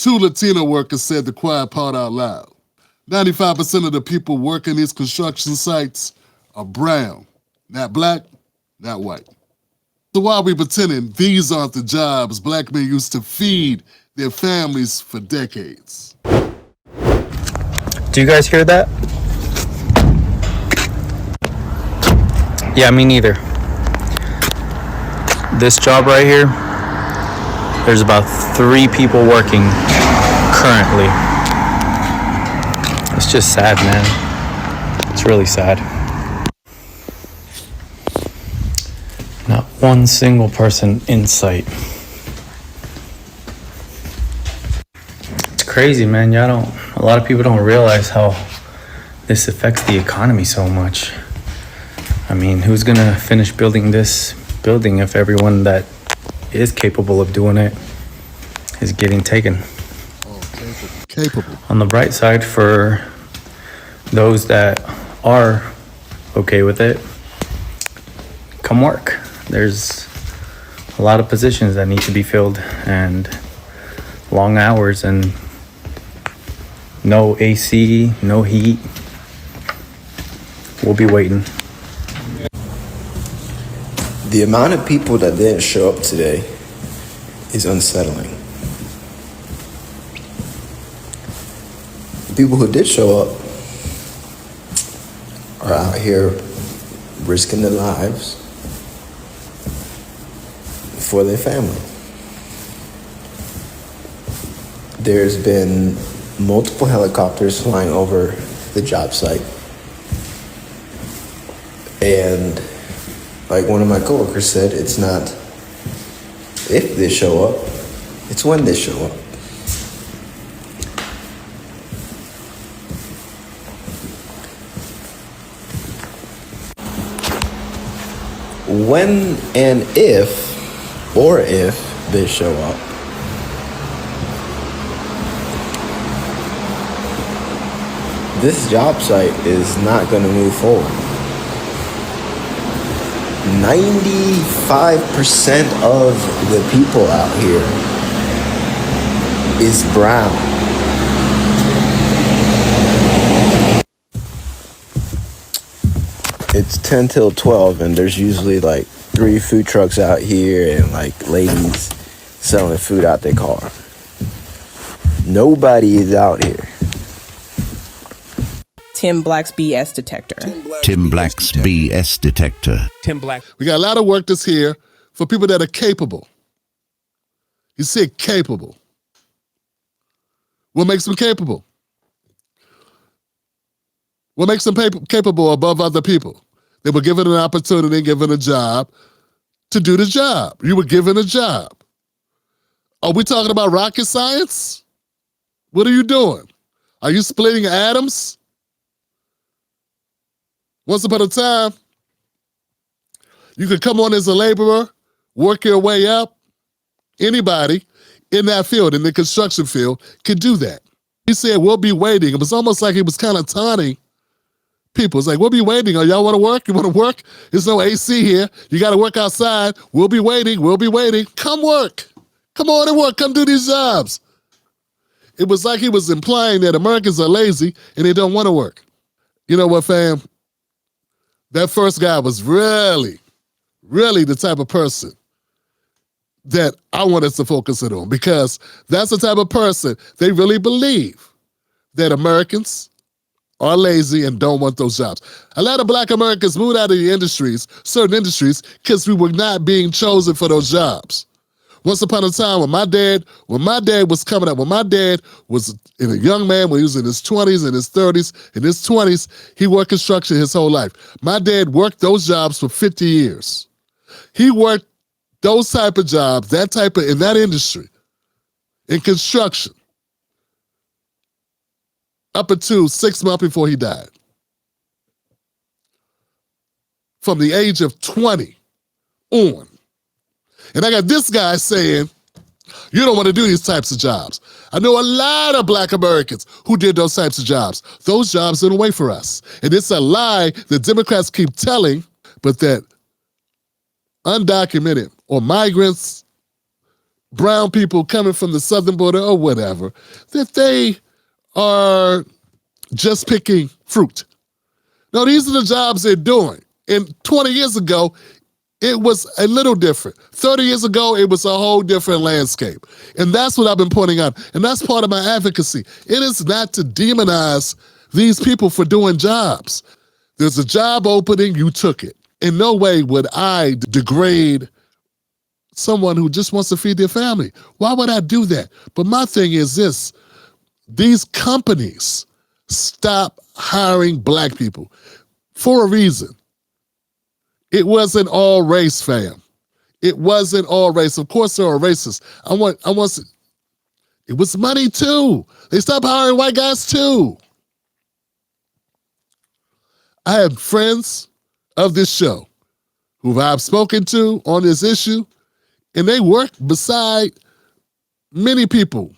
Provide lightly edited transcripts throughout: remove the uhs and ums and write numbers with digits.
Two Latino workers said the quiet part out loud. 95% of the people working these construction sites are brown, not black, not white. So why are we pretending these aren't the jobs black men used to feed their families for decades? Do you guys hear that? Yeah, me neither. This job right here, there's about 3 people working currently. It's just sad, man. It's really sad. Not one single person in sight. It's crazy, man. A lot of people don't realize how this affects the economy so much. I mean, who's gonna finish building this building if everyone that is capable of doing it is getting taken? Capable. On the bright side, for those that are okay with it, come work. There's a lot of positions that need to be filled and long hours and no AC, no heat. We'll be waiting. The amount of people that didn't show up today is unsettling. The people who did show up are out here risking their lives for their family. There's been multiple helicopters flying over the job site. And like one of my coworkers said, it's not if they show up, it's when they show up. When and if they show up, this job site is not going to move forward. 95% of the people out here is brown. It's 10 till 12 and there's usually like 3 food trucks out here and like ladies selling food out their car. Nobody is out here. Tim Black's BS detector. Tim Black's BS detector. Tim Black. We got a lot of work that's here for people that are capable. You said capable. What makes them capable? What makes them capable above other people? They were given an opportunity, given a job to do the job. You were given a job. Are we talking about rocket science? What are you doing? Are you splitting atoms? Once upon a time, you could come on as a laborer, work your way up. Anybody in that field, in the construction field, could do that. He said, we'll be waiting. It was almost like he was kind of taunting people. It's like, we'll be waiting. Oh, y'all want to work? You want to work? There's no AC here. You got to work outside. We'll be waiting. We'll be waiting. Come work. Come on and work. Come do these jobs. It was like he was implying that Americans are lazy and they don't want to work. You know what, fam? That first guy was really the type of person that I want us to focus in on, because that's the type of person they really believe that Americans are lazy and don't want those jobs. A lot of Black Americans moved out of the industries, certain industries, because we were not being chosen for those jobs. Once upon a time, when my dad was coming up, when my dad was a young man, when he was in his 20s, in his 30s, in his 20s, he worked construction his whole life. My dad worked those jobs for 50 years. He worked those type of jobs, in that industry, in construction, up until 6 months before he died. From the age of 20 on. And I got this guy saying, you don't want to do these types of jobs. I know a lot of Black Americans who did those types of jobs. Those jobs didn't wait for us. And it's a lie that Democrats keep telling, but that undocumented or migrants, brown people coming from the southern border or whatever, that they are just picking fruit. No, these are the jobs they're doing. And 20 years ago, it was a little different. 30 years ago, it was a whole different landscape. And that's what I've been pointing out. And that's part of my advocacy. It is not to demonize these people for doing jobs. There's a job opening, you took it. In no way would I degrade someone who just wants to feed their family. Why would I do that? But my thing is this, these companies stop hiring black people for a reason. It wasn't all race, fam. It wasn't all race. Of course there are racists. It was money too. They stopped hiring white guys too. I have friends of this show who I've spoken to on this issue, and they work beside many people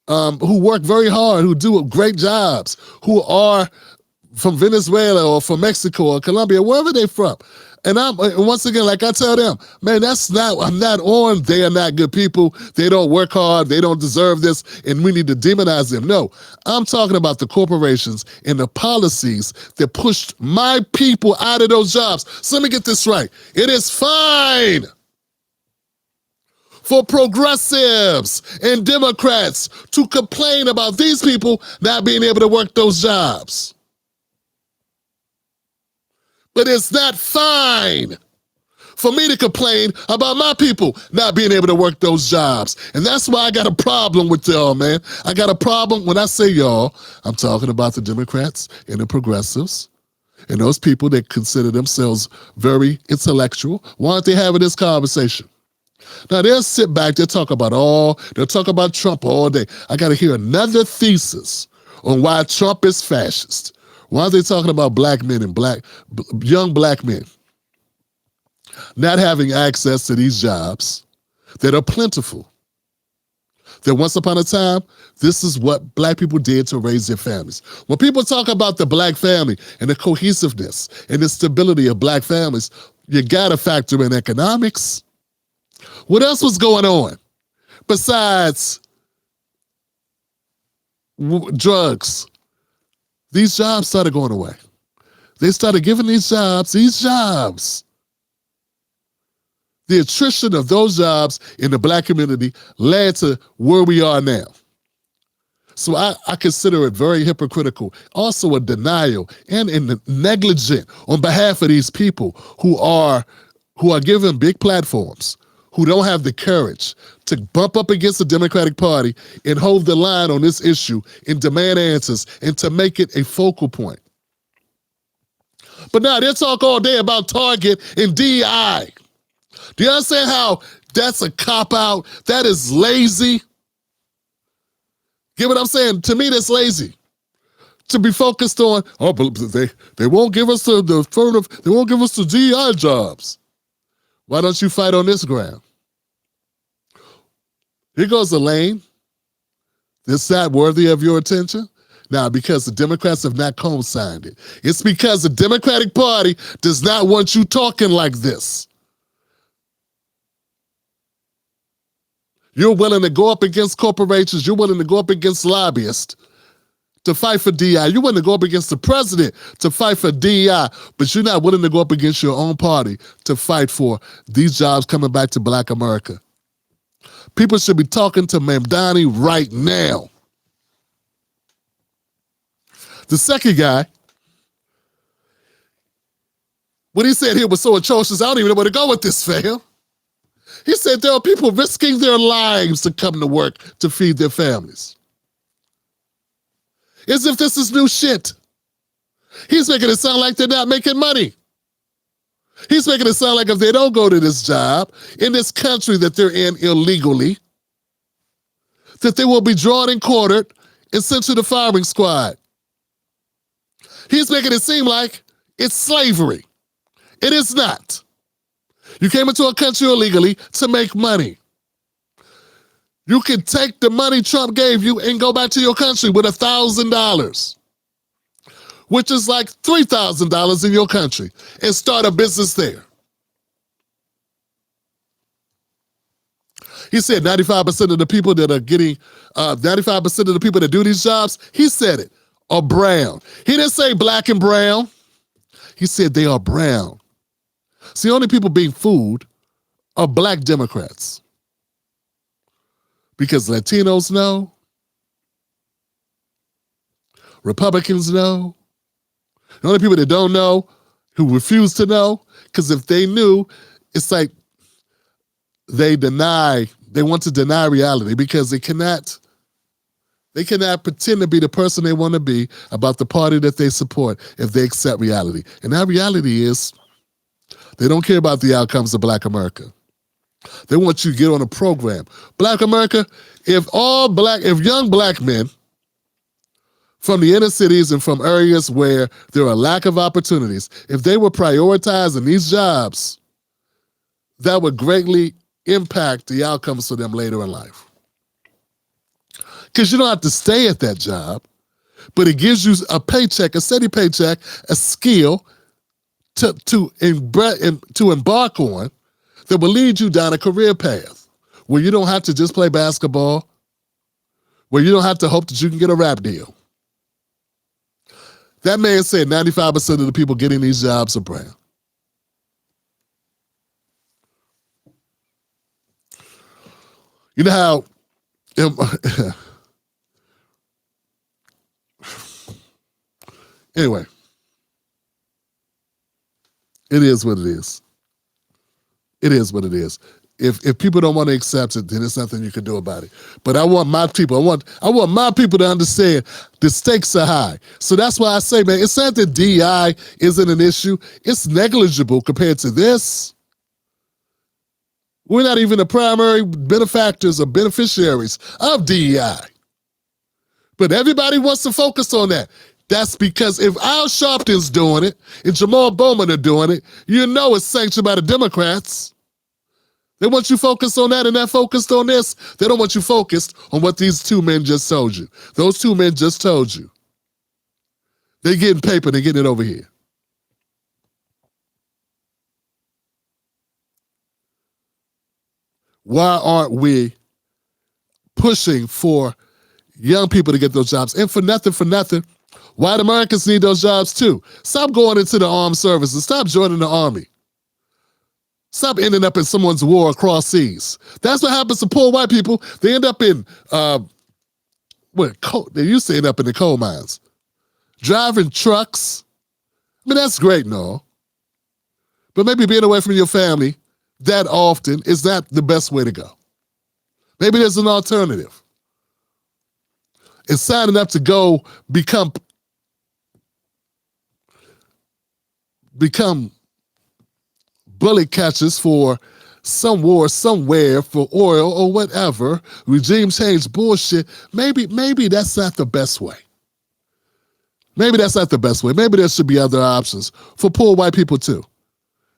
who work very hard, who do great jobs, who are from Venezuela or from Mexico or Colombia, wherever they're from. And once again, like I tell them, man, I'm not on, they are not good people, they don't work hard, they don't deserve this, and we need to demonize them. No, I'm talking about the corporations and the policies that pushed my people out of those jobs. So let me get this right. It is fine for progressives and Democrats to complain about these people not being able to work those jobs. But it's not fine for me to complain about my people not being able to work those jobs. And that's why I got a problem with y'all, man. I got a problem. When I say y'all, I'm talking about the Democrats and the progressives and those people that consider themselves very intellectual. Why aren't they having this conversation? Now, they'll sit back, they'll talk about Trump all day. I got to hear another thesis on why Trump is fascist. Why are they talking about black men and young black men not having access to these jobs that are plentiful? That once upon a time, this is what black people did to raise their families. When people talk about the black family and the cohesiveness and the stability of black families, you gotta factor in economics. What else was going on besides drugs? These jobs started going away. They started giving these jobs. The attrition of those jobs in the black community led to where we are now. So I consider it very hypocritical, also a denial and negligent on behalf of these people who are given big platforms, who don't have the courage to bump up against the Democratic Party and hold the line on this issue and demand answers and to make it a focal point. But now they talk all day about Target and DEI. Do you understand how that's a cop-out? That is lazy. Get what I'm saying? To me, that's lazy. To be focused on, but they won't give us they won't give us the DEI jobs. Why don't you fight on this ground? Here goes a lane that's not worthy of your attention. Now, because the Democrats have not co-signed it. It's because the Democratic Party does not want you talking like this. You're willing to go up against corporations. You're willing to go up against lobbyists to fight for DEI. You're willing to go up against the president to fight for DEI, but you're not willing to go up against your own party to fight for these jobs coming back to Black America. People should be talking to Mamdani right now. The second guy, what he said here was so atrocious, I don't even know where to go with this, fam. He said there are people risking their lives to come to work to feed their families. As if this is new shit. He's making it sound like they're not making money. He's making it sound like if they don't go to this job in this country that they're in illegally, that they will be drawn and quartered and sent to the firing squad. He's making it seem like it's slavery. It is not. You came into a country illegally to make money. You can take the money Trump gave you and go back to your country with $1,000, which is like $3,000 in your country, and start a business there. He said 95% of the people that are getting, 95% of the people that do these jobs, he said it, are brown. He didn't say black and brown. He said they are brown. See, the only people being fooled are black Democrats. Because Latinos know, Republicans know, the only people that don't know, who refuse to know, because if they knew, it's like they want to deny reality because they cannot pretend to be the person they want to be about the party that they support if they accept reality. And that reality is they don't care about the outcomes of Black America. They want you to get on a program. Black America, if young black men from the inner cities and from areas where there are a lack of opportunities, if they were prioritizing these jobs, that would greatly impact the outcomes for them later in life. Because you don't have to stay at that job, but it gives you a paycheck, a steady paycheck, a skill to embark on that will lead you down a career path where you don't have to just play basketball, where you don't have to hope that you can get a rap deal. That man said 95% of the people getting these jobs are brown. You know how anyway, it is what it is. It is what it is. If people don't want to accept it, then there's nothing you can do about it. But I want my people, I want my people to understand the stakes are high. So that's why I say, man, it's not that DEI isn't an issue. It's negligible compared to this. We're not even the primary benefactors or beneficiaries of DEI. But everybody wants to focus on that. That's because if Al Sharpton's doing it and Jamal Bowman are doing it, you know it's sanctioned by the Democrats. They want you focused on that and not focused on this. They don't want you focused on what these two men just told you. Those two men just told you. They're getting paper, they're getting it over here. Why aren't we pushing for young people to get those jobs? And for nothing, white Americans need those jobs too. Stop going into the armed services. Stop joining the army. Stop ending up in someone's war across seas. That's what happens to poor white people. They end up in, they used to end up in the coal mines. Driving trucks. I mean, that's great and all. But maybe being away from your family that often is not the best way to go. Maybe there's an alternative. It's signing up to go become bullet catchers for some war somewhere for oil or whatever, regime change bullshit. Maybe that's not the best way. Maybe that's not the best way. Maybe there should be other options for poor white people too.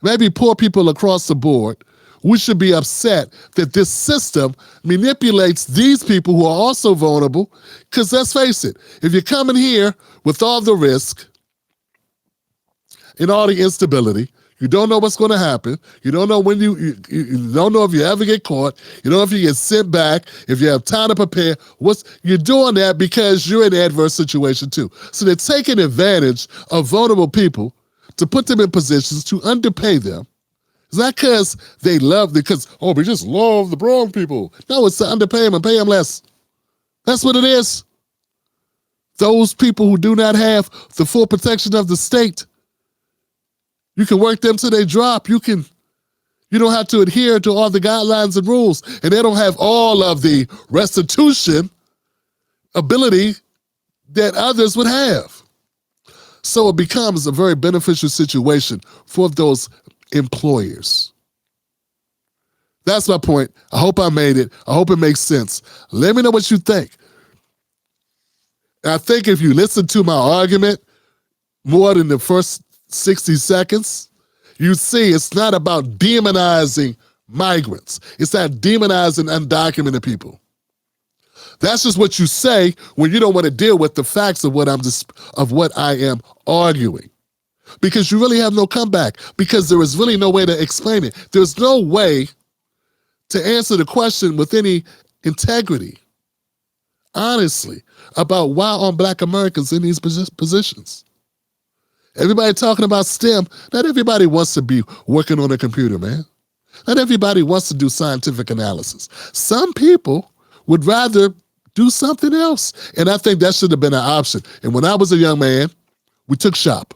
Maybe poor people across the board, we should be upset that this system manipulates these people who are also vulnerable. Because let's face it, if you're coming here with all the risk and all the instability, you don't know what's going to happen. You don't know when you don't know if you ever get caught. You don't know if you get sent back, if you have time to prepare. You're doing that because you're in an adverse situation too. So they're taking advantage of vulnerable people to put them in positions to underpay them. It's not because they love we just love the brown people. No, it's to underpay them and pay them less. That's what it is. Those people who do not have the full protection of the state, you can work them till they drop. You don't have to adhere to all the guidelines and rules, and they don't have all of the restitution ability that others would have. So it becomes a very beneficial situation for those employers. That's my point. I hope I made it. I hope it makes sense. Let me know what you think. And I think if you listen to my argument more than the first 60 seconds, you see it's not about demonizing migrants. It's not demonizing undocumented people. That's just what you say when you don't want to deal with the facts of what I am arguing. Because you really have no comeback. Because there is really no way to explain it. There's no way to answer the question with any integrity, honestly, about why aren't Black Americans in these positions? Everybody talking about STEM. Not everybody wants to be working on a computer, man. Not everybody wants to do scientific analysis. Some people would rather do something else. And I think that should have been an option. And when I was a young man, we took shop.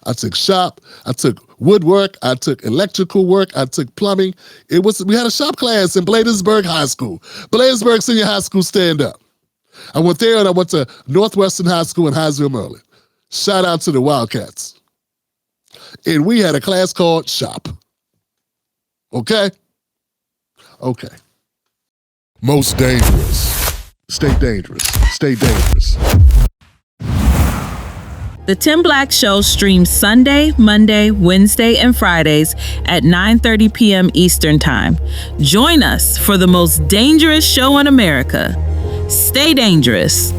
I took shop, I took woodwork, I took electrical work, I took plumbing. We had a shop class in Bladensburg High School. Bladensburg Senior High School, stand up. I went there and I went to Northwestern High School in Hinesville, Maryland. Shout out to the Wildcats. And we had a class called shop. Okay? Okay. Most dangerous. Stay dangerous. Stay dangerous. The Tim Black Show streams Sunday, Monday, Wednesday, and Fridays at 9:30 p.m. Eastern Time. Join us for the most dangerous show in America. Stay dangerous.